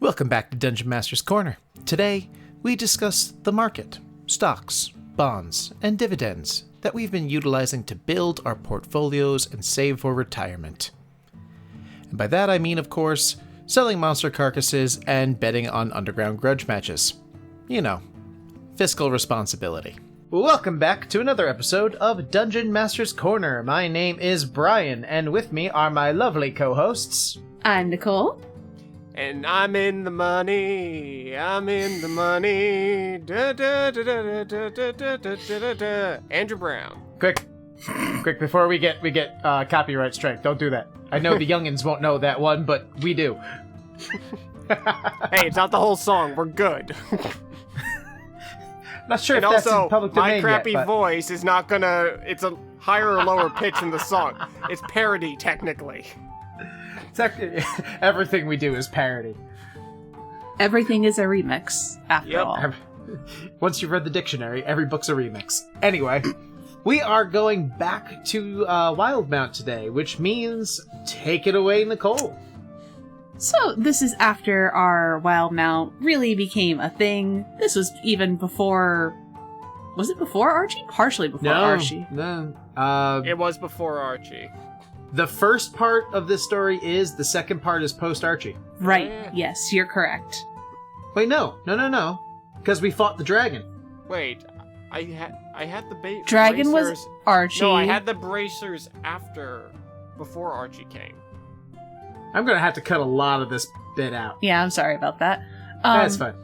Welcome back to Dungeon Master's Corner. Today, we discuss the market, stocks, bonds, and dividends that we've been utilizing to build our portfolios and save for retirement. And by that I mean, of course, selling monster carcasses and betting on underground grudge matches. You know, fiscal responsibility. Welcome back to another episode of Dungeon Master's Corner. My name is Brian, and with me are my lovely co-hosts. I'm Nicole. And I'm in the money. I'm in the money. Da, da, da, da, da, da, da, da, da, da. Andrew Brown. Quick, before we get copyright strike. Don't do that. I know the youngins won't know that one, but we do. Hey, it's not the whole song. We're good. Not sure and if that's also, in public domain my crappy yet, but... voice is not gonna... It's a higher or lower pitch in the song. It's parody, technically. Everything we do is parody. Everything is a remix, after all. Once you've read the dictionary, every book's a remix. Anyway, we are going back to Wildmount today, which means take it away, Nicole. So this is after our Wildmount really became a thing. This was even before... Was it before Archie? Partially before Archie. No. It was before Archie. The first part of this story is, the second part is post-Archie. Right, yes, you're correct. Wait, no. Because we fought the dragon. Wait, I had the Dragon bracers. was Archie. No, I had the bracers before Archie came. I'm going to have to cut a lot of this bit out. Yeah, I'm sorry about that. That's fine.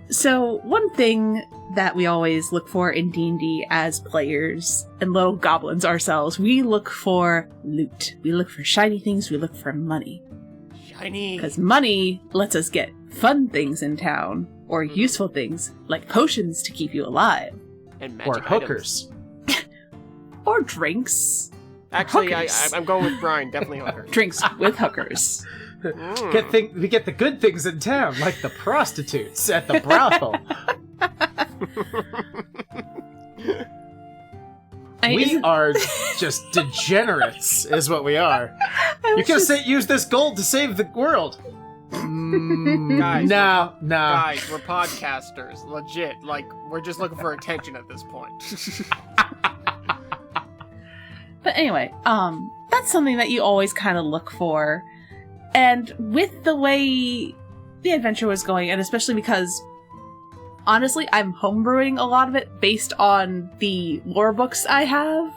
So, one thing that we always look for in D&D as players, and little goblins ourselves, we look for loot. We look for shiny things, we look for money. Shiny! Because money lets us get fun things in town, or useful things, like potions to keep you alive. And magic or hookers. Or drinks. Actually, I'm going with Brian, definitely hookers. Drinks with hookers. We get the good things in town, like the prostitutes at the brothel. We are just degenerates, is what we are. You can use this gold to save the world. Guys, no. Guys, we're podcasters. Legit. Like, we're just looking for attention at this point. But anyway, that's something that you always kind of look for. And with the way the adventure was going, and especially because, honestly, I'm homebrewing a lot of it based on the lore books I have,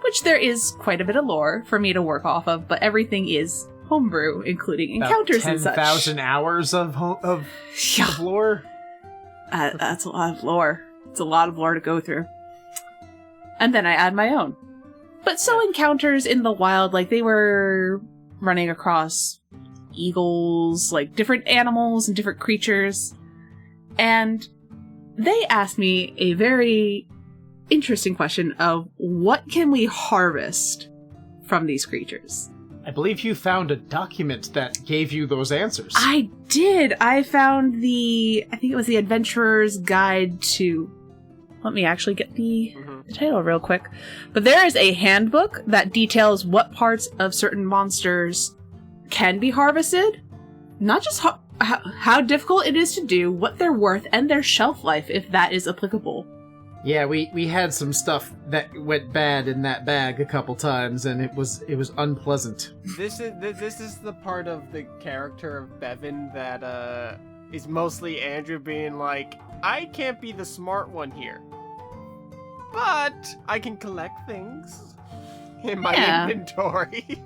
which there is quite a bit of lore for me to work off of, but everything is homebrew, including encounters and such. 10,000 hours of lore? That's a lot of lore. It's a lot of lore to go through. And then I add my own. But so encounters in the wild, like they were running across eagles, like different animals and different creatures. And they asked me a very interesting question of what can we harvest from these creatures? I believe you found a document that gave you those answers. I did. I found I think it was the Adventurer's Guide to... Let me actually get the title real quick. But there is a handbook that details what parts of certain monsters can be harvested. Not just how difficult it is to do, what they're worth, and their shelf life, if that is applicable. Yeah, we had some stuff that went bad in that bag a couple times, and it was unpleasant. This is the part of the character of Bevan that is mostly Andrew being like, I can't be the smart one here, but I can collect things in my inventory.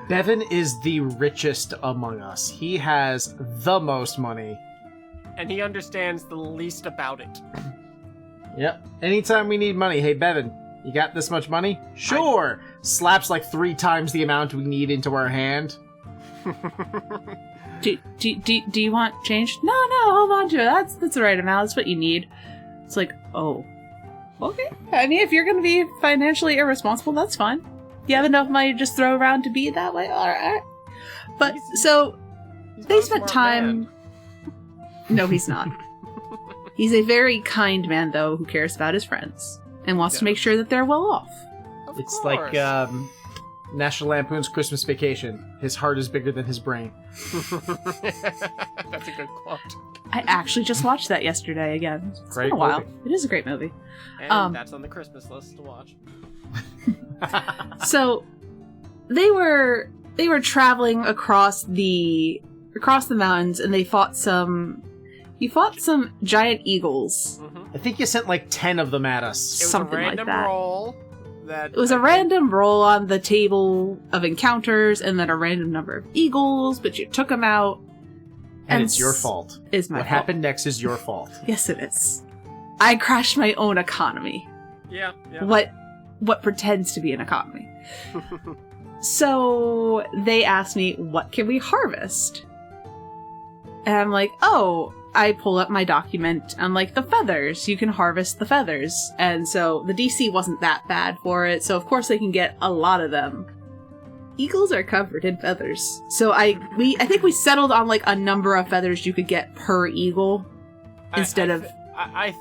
Bevan is the richest among us. He has the most money. And he understands the least about it. Yep. Anytime we need money, hey Bevan, you got this much money? Sure! Slaps like 3 times the amount we need into our hand. Do you want change? No, hold on to it. That's the right amount. That's what you need. It's like, oh, okay. I mean, if you're going to be financially irresponsible, that's fine. You have enough money to just throw around to be that way? All right. But, so, they spent time... Man. No, he's not. He's a very kind man, though, who cares about his friends and wants to make sure that they're well off. It's like National Lampoon's Christmas Vacation. His heart is bigger than his brain. That's a good quote. I actually just watched that yesterday again. It's Great been a while. movie. It is a great movie. And that's on the Christmas list to watch. So they were traveling across the mountains, and they fought some giant eagles. I think you sent like 10 of them at us. It was Something a like random that. roll. It was a random roll on the table of encounters, and then a random number of eagles, but you took them out. And it's your fault. Is my What fault. happened next is your fault. Yes, it is. I crashed my own economy. Yeah. What pretends to be an economy. So they asked me, what can we harvest? And I'm like, oh, I pull up my document. I'm like, the feathers. You can harvest the feathers. And so the DC wasn't that bad for it. So of course they can get a lot of them. Eagles are covered in feathers. So I think we settled on like a number of feathers you could get per eagle instead of... I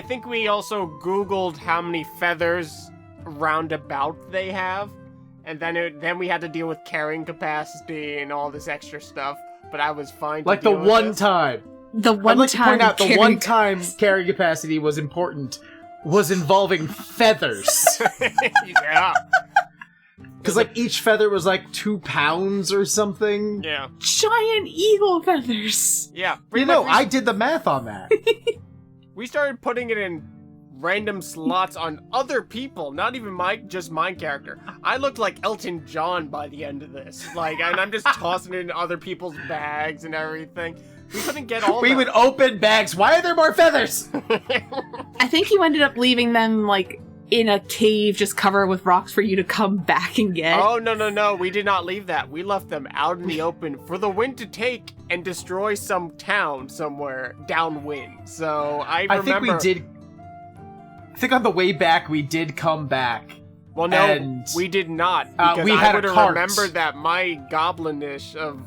think we also Googled how many feathers roundabout they have. And then we had to deal with carrying capacity and all this extra stuff. But I was fine. Like the one time. The one I'd like to time point out the carrying- one time carrying capacity was important was involving feathers. Yeah. Because like each feather was like 2 pounds or something. Yeah. Giant eagle feathers. Yeah. You know, I did the math on that. We started putting it in random slots on other people, not even just my character. I looked like Elton John by the end of this. Like, and I'm just tossing it in other people's bags and everything. We couldn't get all. We would open bags. Why are there more feathers? I think you ended up leaving them, like, in a cave just covered with rocks for you to come back and get. Oh, no. We did not leave that. We left them out in the open for the wind to take and destroy some town somewhere downwind. So I remember... I think on the way back, we did come back. Well, no, and, we did not. Because we I had would a have cart. remembered that my goblinish of...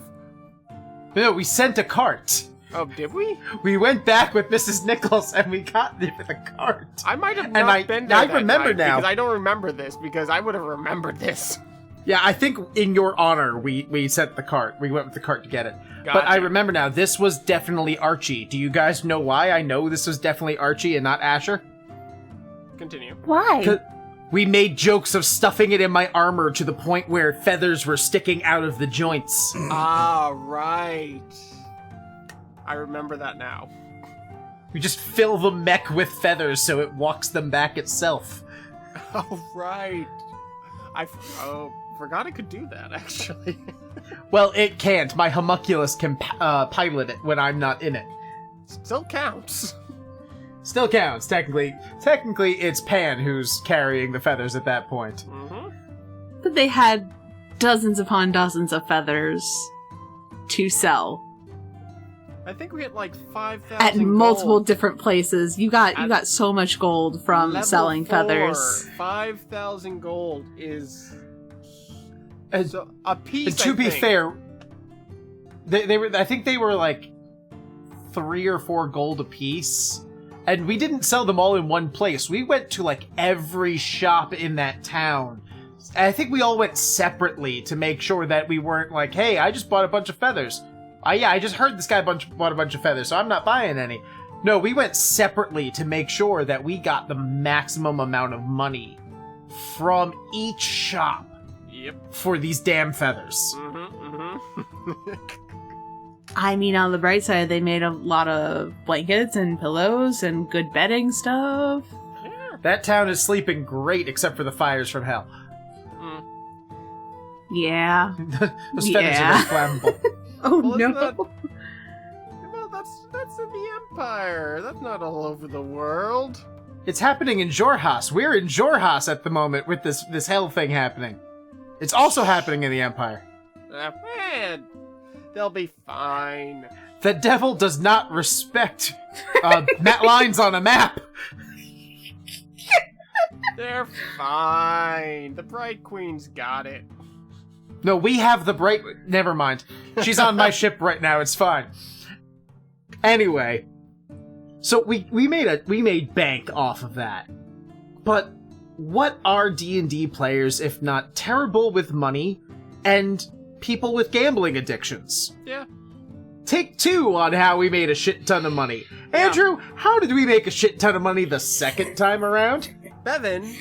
No, we sent a cart. Oh, did we? We went back with Mrs. Nichols and we got there with a cart. I might have And not been there I that remember night now. because I don't remember this, because I would have remembered this. Yeah, I think in your honor, we sent the cart. We went with the cart to get it. But Gotcha. I remember now, this was definitely Archie. Do you guys know why I know this was definitely Archie and not Asher? Continue. Why? 'Cause we made jokes of stuffing it in my armor to the point where feathers were sticking out of the joints. Ah, right. I remember that now. We just fill the mech with feathers so it walks them back itself. Oh, right. I forgot I could do that, actually. Well, it can't. My homunculus can pilot it when I'm not in it. Still counts. Still counts, technically. Technically, it's Pan who's carrying the feathers at that point. Mm-hmm. But they had dozens upon dozens of feathers to sell I think we hit like 5,000 at multiple gold. different places. You got so much gold from Level selling 4, feathers. 5,000 gold is so a piece. And to be fair, they were. I think they were like 3 or 4 gold apiece, and we didn't sell them all in one place. We went to like every shop in that town. And I think we all went separately to make sure that we weren't like, "Hey, I just bought a bunch of feathers. I just heard this guy bought a bunch of feathers, so I'm not buying any." No, we went separately to make sure that we got the maximum amount of money from each shop. Yep. For these damn feathers. I mean, on the bright side, they made a lot of blankets and pillows and good bedding stuff. Yeah. That town is sleeping great, except for the fires from hell. Yeah. Those feathers are very flammable. Oh Well, no. it's not- Well, that's in the Empire. That's not all over the world. It's happening in Jorhas. We're in Jorhas at the moment with this hell thing happening. It's also happening in the Empire. Man, they'll be fine. The devil does not respect lines on a map. They're fine. The Bright Queen's got it. No, we have the bright... Never mind. She's on my ship right now. It's fine. Anyway, so we made bank off of that. But what are D&D players if not terrible with money and people with gambling addictions. Yeah. Take 2 on how we made a shit ton of money. Yeah. Andrew, how did we make a shit ton of money the second time around? Bevan,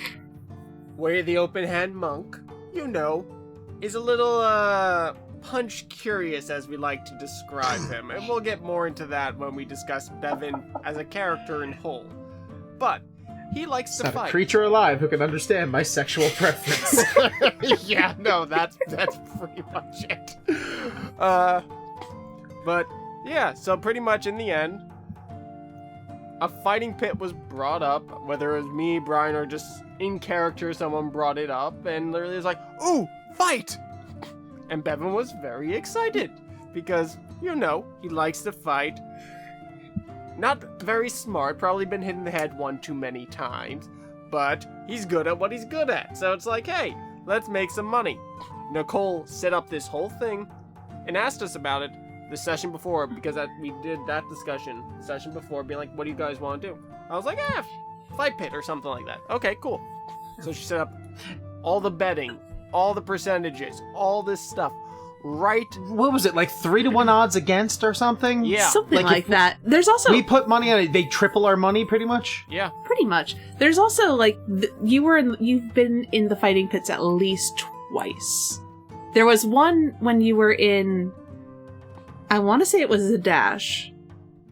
way the open hand monk, you know, is a little punch curious, as we like to describe him, and we'll get more into that when we discuss Bevan as a character in whole. But he likes to Not fight. a creature alive who can understand my sexual preference. Yeah, no, that's pretty much it. But yeah, so pretty much in the end, a fighting pit was brought up, whether it was me, Brian, or just in character, someone brought it up, and literally was like, "Ooh, fight!" And Bevan was very excited, because, you know, he likes to fight. Not very smart, probably been hit in the head one too many times, but he's good at what he's good at, so it's like, hey, let's make some money. Nicole set up this whole thing, and asked us about it the session before, because we did that discussion the session before, being like, what do you guys want to do? I was like, fight pit or something like that. Okay, cool. So she set up all the betting, all the percentages, all this stuff, right? What was it, like 3-to-1 odds against or something? Yeah. Something Like, like if that. There's also... We put money on it, they triple our money, pretty much? Yeah. Pretty much. There's also, like, you've been in the fighting pits at least twice. There was one when you were in... I want to say it was the Dash,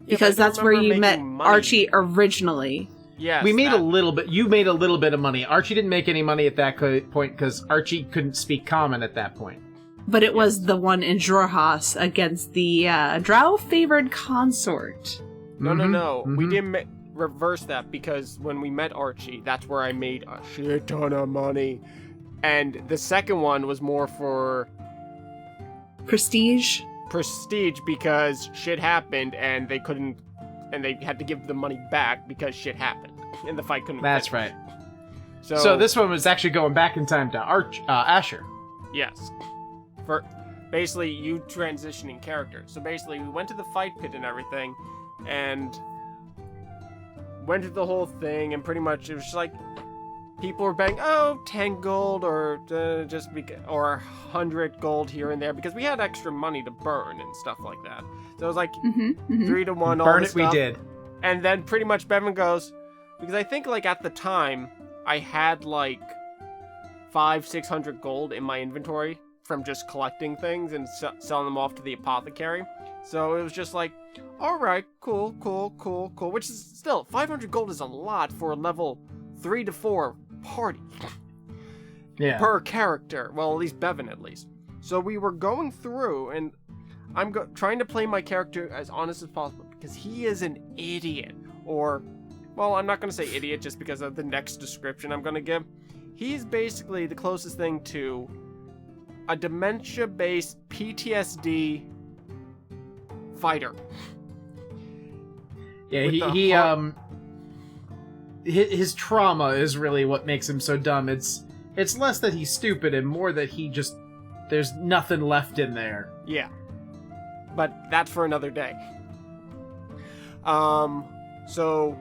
because that's where you met Archie originally. Yes. We made a little bit. You made a little bit of money. Archie didn't make any money at that point because Archie couldn't speak Common at that point. But it was the one in Jorhas against the Drow-favored consort. No. Mm-hmm. We didn't reverse that, because when we met Archie, that's where I made a shit ton of money. And the second one was more for Prestige, because shit happened and they couldn't, and they had to give the money back because shit happened and the fight couldn't That's finish. right. So this one was actually going back in time to Asher. Yes. For basically you transitioning characters. So basically we went to the fight pit and everything, and went through the whole thing, and pretty much it was just like people were betting, 10 gold or or 100 gold here and there, because we had extra money to burn and stuff like that. So it was like 3-to-1 all Burn this it, we stuff. did. And then pretty much Bevan goes, because I think like at the time I had like 500-600 gold in my inventory from just collecting things and selling them off to the apothecary. So it was just like, all right, cool. Which is still 500 gold is a lot for a level 3 to 4 party. Yeah. Per character. Well, at least Bevan, at least. So we were going through, and I'm trying to play my character as honest as possible, because he is an idiot. Or, well, I'm not going to say idiot just because of the next description I'm going to give. He's basically the closest thing to a dementia-based PTSD fighter. Yeah, his trauma is really what makes him so dumb. It's less that he's stupid and more that there's nothing left in there. Yeah. But that's for another day. So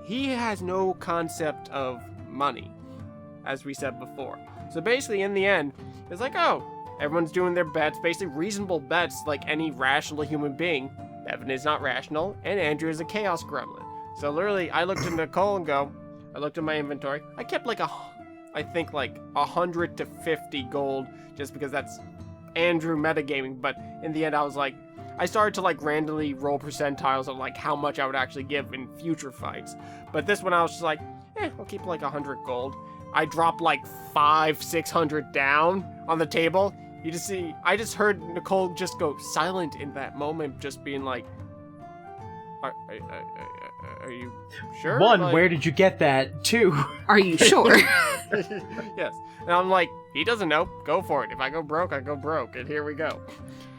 he has no concept of money, as we said before. So basically in the end, it's like, everyone's doing their bets, basically reasonable bets like any rational human being. Bevan is not rational, and Andrew is a chaos gremlin. So literally, I looked at Nicole and I looked at my inventory. I kept like 100 to 50 gold, just because that's Andrew metagaming. But in the end, I was like, I started to like randomly roll percentiles of like how much I would actually give in future fights. But this one, I was just like, I'll keep like 100 gold. I dropped like 500-600 down on the table. You just see, I just heard Nicole just go silent in that moment, just being like, are you sure? One, like, where did you get that? 2, are you sure? Yes. And I'm like, he doesn't know. Go for it. If I go broke, I go broke. And here we go.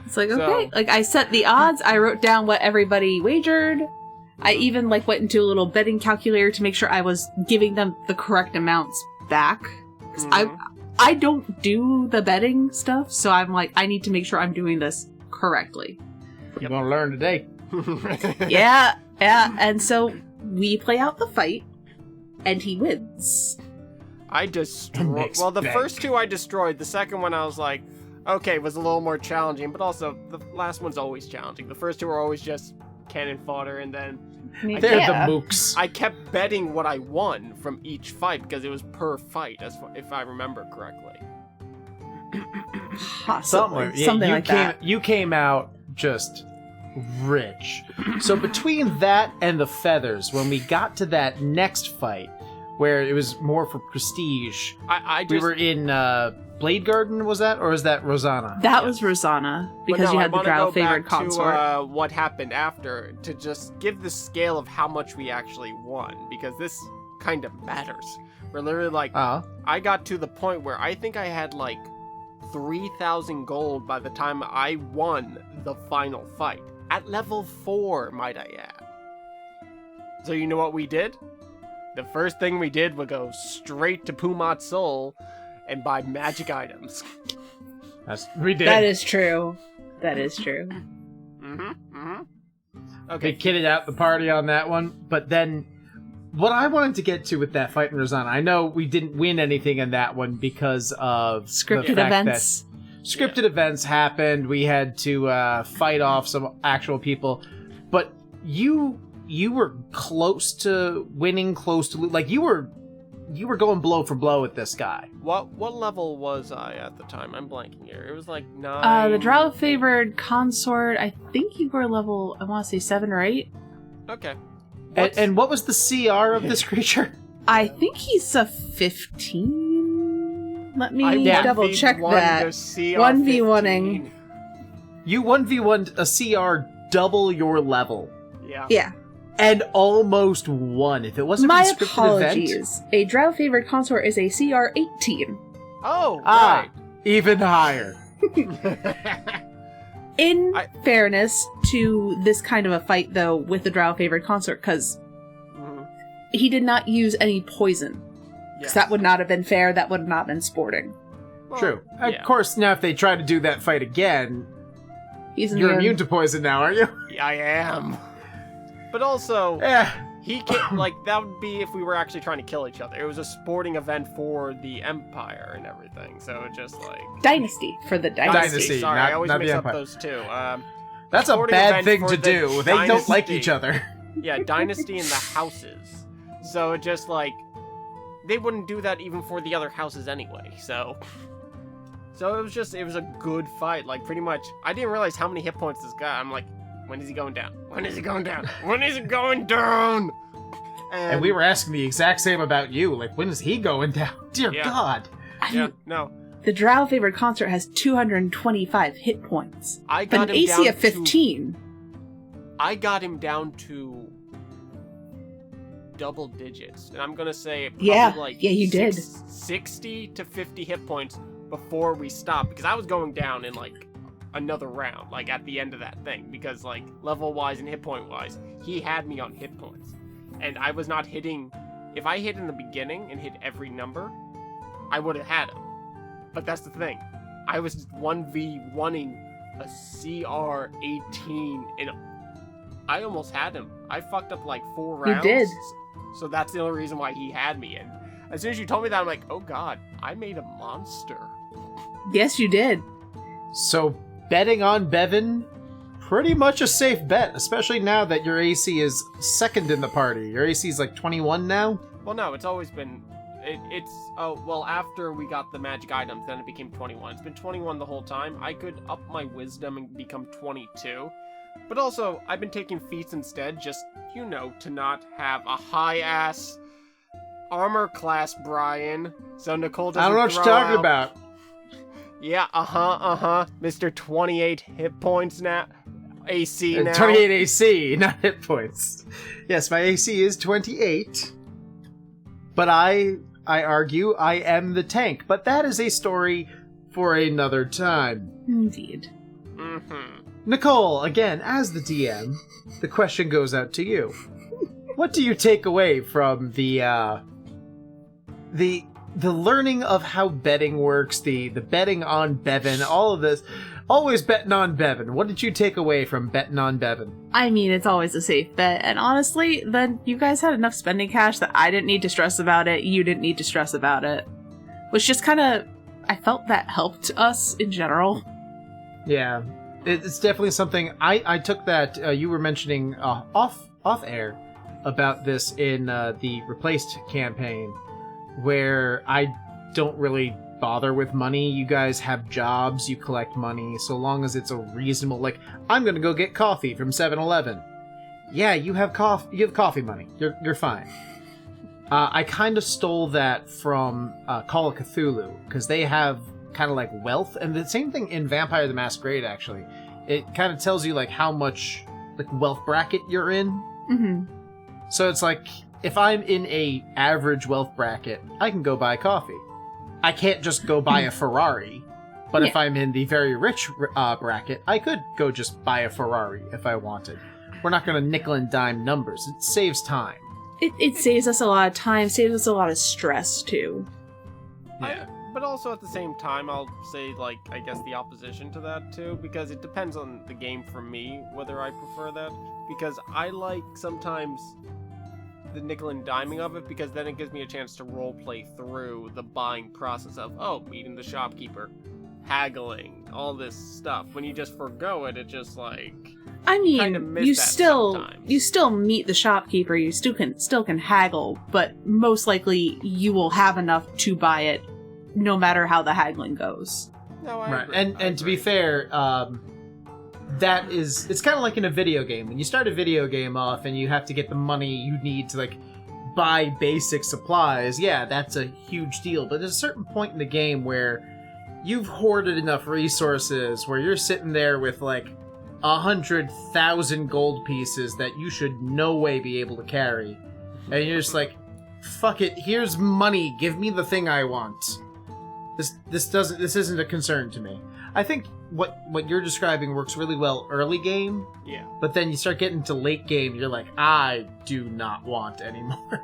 It's like, okay. Like, I set the odds. I wrote down what everybody wagered. I even, like, went into a little betting calculator to make sure I was giving them the correct amounts back. 'Cause I don't do the betting stuff, so I'm like, I need to make sure I'm doing this correctly. You're gonna learn today. Yeah. And so we play out the fight, and he wins. I destroyed. Well, the first 2 I destroyed. The second one I was like, okay, was a little more challenging, but also the last one's always challenging. The first two are always just cannon fodder, and then They're the mooks. I kept betting what I won from each fight because it was per fight, if I remember correctly. Possibly. Something like that. You came out just rich. So between that and the feathers, when we got to that next fight, where it was more for prestige, we were in Blade Garden, was that? Or was that Rosanna? That was Rosanna, because you had the drow favored consort. To what happened after, to just give the scale of how much we actually won, because this kind of matters. We're literally like, I got to the point where I think I had like 3,000 gold by the time I won the final fight. At level 4, might I add. So you know what we did? The first thing we did was go straight to Pumat's Soul and buy magic items. We did. That is true. That is true. Okay. They kitted out the party on that one, but then what I wanted to get to with that fight in Rosanna, I know we didn't win anything in that one because of Scripted the fact events. That scripted events happened. We had to fight off some actual people, but you were close to winning, like you were going blow for blow with this guy. What level was I at the time? I'm blanking here. It was like 9. The drow favored consort, I think you were level, I want to say 7 or 8. Okay. And what was the CR of this creature? I think he's a 15. Let me I double check that. 1v1ing. You 1v1'd a CR double your level. Yeah. And almost won. If it wasn't My for the scripted apologies. event. A drow favored consort is a CR 18. Oh, right. Even higher. In fairness to this kind of a fight, though, with the drow favored consort, because he did not use any poison. Because that would not have been fair. That would not have been sporting. Well, True. yeah. Of course, now if they try to do that fight again, you're immune to poison now, aren't you? Yeah, I am. But also, he can't, like, that would be if we were actually trying to kill each other. It was a sporting event for the Empire and everything, so it just, like... Dynasty, for the Dynasty. Sorry, not, I always not mix the up Empire. those two. That's a sporting bad event thing for to the do. They don't Dynasty. like each other. Yeah, Dynasty and the houses. So it just, like... They wouldn't do that even for the other houses anyway, so... So it was a good fight, like, pretty much... I didn't realize how many hit points this guy... I'm like, when is he going down? When is he going down? When is it going down? And we were asking the exact same about you. Like, when is he going down? Dear God. No. The drow favored consort has 225 hit points. I got but an him AC down of 15. I got him down to double digits. And I'm going to say probably you did. 60 to 50 hit points before we stopped. Because I was going down in, like, another round, like, at the end of that thing. Because, like, level-wise and hit point-wise, he had me on hit points. And I was not hitting... If I hit in the beginning and hit every number, I would have had him. But that's the thing. I was 1v1ing a CR 18, and I almost had him. I fucked up like 4 rounds. You did. So that's the only reason why he had me. And as soon as you told me that, I'm like, oh god, I made a monster. Yes, you did. So, betting on Bevan, pretty much a safe bet, especially now that your AC is second in the party. Your AC is like 21 now? Well, no, it's always been... after we got the magic items, then it became 21. It's been 21 the whole time. I could up my wisdom and become 22. But also, I've been taking feats instead, just, to not have a high-ass armor class, Brian. So Nicole doesn't I don't know what you're talking about. Yeah, Mr. 28 hit points now. AC now. 28 AC, not hit points. Yes, my AC is 28. But I argue I am the tank. But that is a story for another time. Indeed. Nicole, again, as the DM, the question goes out to you. What do you take away from the learning of how betting works, the betting on Bevan, all of this? Always betting on Bevan. What did you take away from betting on Bevan? I mean, it's always a safe bet. And honestly, then you guys had enough spending cash that I didn't need to stress about it. You didn't need to stress about it. Which just kind of I felt that helped us in general. Yeah, it's definitely something. I took that you were mentioning off air about this in the Replaced campaign, where I don't really bother with money. You guys have jobs, you collect money, so long as it's a reasonable, like, I'm gonna go get coffee from 7-Eleven. Yeah, you have coffee money. You're fine. I kind of stole that from Call of Cthulhu, because they have kind of like wealth, and the same thing in Vampire the Masquerade, actually. It kind of tells you like how much like wealth bracket you're in. Mm-hmm. So it's like, if I'm in a average wealth bracket, I can go buy coffee. I can't just go buy a Ferrari, but if I'm in the very rich bracket, I could go just buy a Ferrari if I wanted. We're not going to nickel and dime numbers. It saves time. It saves us a lot of time, saves us a lot of stress, too. Yeah. But also at the same time, I'll say, like, I guess the opposition to that, too, because it depends on the game for me, whether I prefer that. Because I like sometimes the nickel and diming of it, because then it gives me a chance to roleplay through the buying process of, meeting the shopkeeper, haggling, all this stuff. When you just forgo it, it just, like... I mean, you still meet the shopkeeper, you still can haggle, but most likely you will have enough to buy it, no matter how the haggling goes. No, I right. agree. And to be fair, it's kind of like in a video game. When you start a video game off and you have to get the money you need to like buy basic supplies, yeah, that's a huge deal. But there's a certain point in the game where you've hoarded enough resources where you're sitting there with like 100,000 gold pieces that you should no way be able to carry. And you're just like, fuck it, here's money, give me the thing I want. This isn't a concern to me. I think what you're describing works really well early game. Yeah. But then you start getting to late game, you're like, I do not want anymore.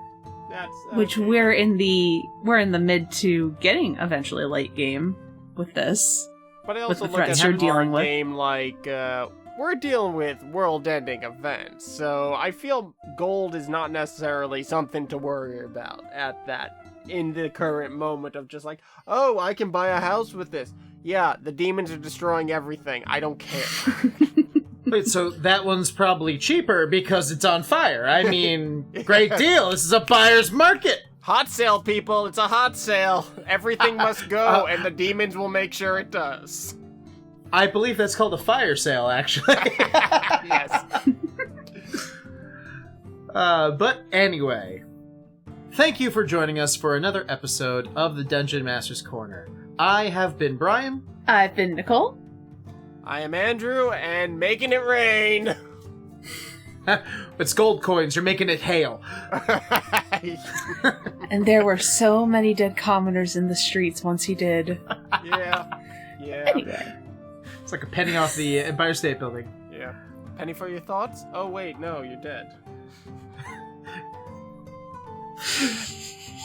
That's which we're in the mid to getting eventually late game with this. But I also with the look threats at you're dealing our with. game like we're dealing with world-ending events, so I feel gold is not necessarily something to worry about in the current moment of just like, oh, I can buy a house with this. Yeah, the demons are destroying everything. I don't care. Wait, so that one's probably cheaper because it's on fire. I mean, great deal. This is a buyer's market. Hot sale, people. It's a hot sale. Everything must go, and the demons will make sure it does. I believe that's called a fire sale, actually. Yes. But anyway, thank you for joining us for another episode of the Dungeon Master's Corner. I have been Brian. I've been Nicole. I am Andrew, and making it rain. It's gold coins. You're making it hail. And there were so many dead commoners in the streets once he did. Yeah. Anyway. It's like a penny off the Empire State Building. Yeah. Penny for your thoughts? Oh, wait, no, you're dead.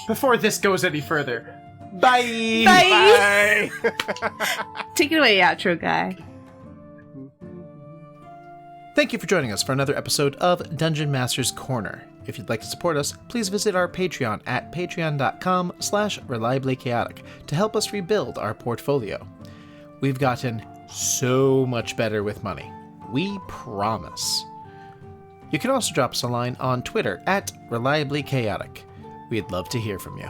Before this goes any further, bye! Bye! Bye! Take it away, outro guy. Thank you for joining us for another episode of Dungeon Master's Corner. If you'd like to support us, please visit our Patreon at patreon.com/Reliably Chaotic to help us rebuild our portfolio. We've gotten so much better with money. We promise. You can also drop us a line on Twitter at Reliably Chaotic. We'd love to hear from you.